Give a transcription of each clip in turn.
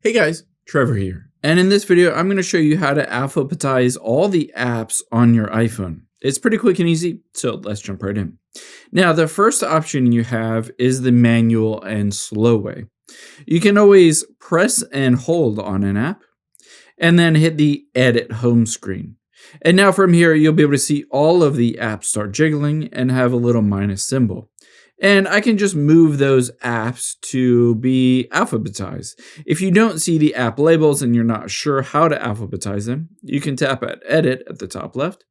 Hey guys, Trevor here. And in this video, I'm going to show you how to alphabetize all the apps on your iPhone. It's pretty quick and easy, so let's jump right in. Now, the first option you have is the manual and slow way. You can always press and hold on an app and then hit the edit home screen. And now from here, you'll be able to see all of the apps start jiggling and have a little minus symbol. And I can just move those apps to be alphabetized. If you don't see the app labels and you're not sure how to alphabetize them, you can tap at Edit at the top left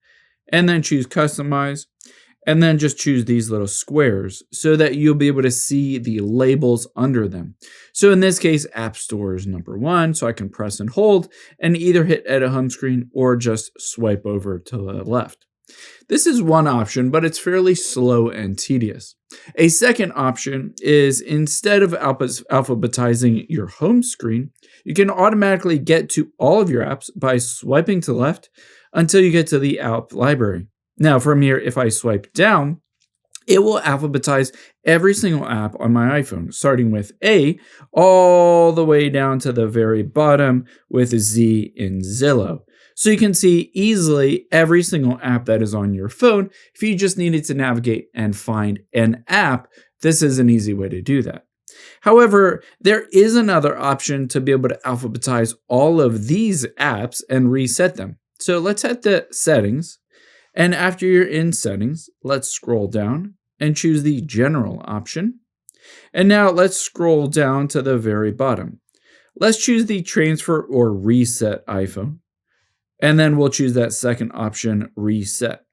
and then choose Customize and then just choose these little squares so that you'll be able to see the labels under them. So in this case, App Store is number 1, so I can press and hold and either hit Edit Home Screen or just swipe over to the left. This is one option, but it's fairly slow and tedious. A second option is instead of alphabetizing your home screen, you can automatically get to all of your apps by swiping to the left until you get to the app library. Now from here, if I swipe down, it will alphabetize every single app on my iPhone, starting with A all the way down to the very bottom with Z in Zillow. So you can see easily every single app that is on your phone. If you just needed to navigate and find an app, this is an easy way to do that. However, there is another option to be able to alphabetize all of these apps and reset them. So let's hit the settings. And after you're in settings, let's scroll down and choose the general option. And now let's scroll down to the very bottom. Let's choose the transfer or reset iPhone. And then we'll choose that second option, reset.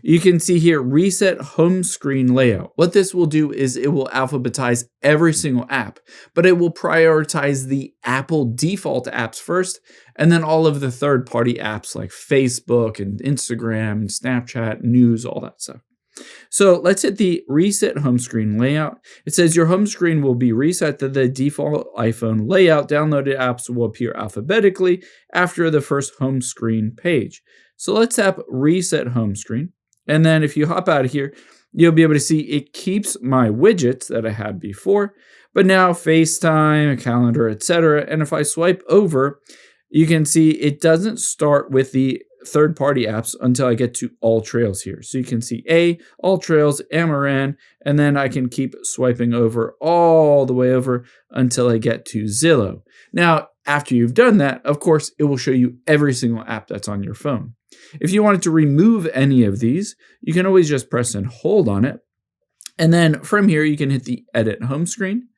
You can see here, reset home screen layout. What this will do is it will alphabetize every single app, but it will prioritize the Apple default apps first, and then all of the third-party apps like Facebook and Instagram and Snapchat, news, all that stuff. So let's hit the reset home screen layout. It says your home screen will be reset to the default iPhone layout. Downloaded apps will appear alphabetically after the first home screen page. So let's tap reset home screen. And then if you hop out of here, you'll be able to see it keeps my widgets that I had before, but now FaceTime, a calendar, etc. And if I swipe over, you can see it doesn't start with the third-party apps until I get to all trails here. So you can see all trails, Amaran, and then I can keep swiping over all the way over until I get to Zillow. Now, after you've done that, of course, it will show you every single app that's on your phone. If you wanted to remove any of these, you can always just press and hold on it. And then from here, you can hit the edit home screen.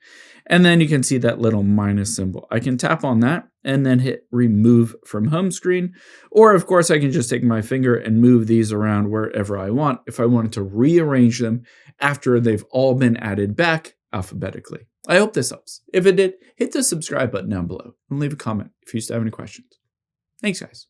And then you can see that little minus symbol. I can tap on that and then hit remove from home screen. Or of course, I can just take my finger and move these around wherever I want if I wanted to rearrange them after they've all been added back alphabetically. I hope this helps. If it did, hit the subscribe button down below and leave a comment if you still have any questions. Thanks, guys.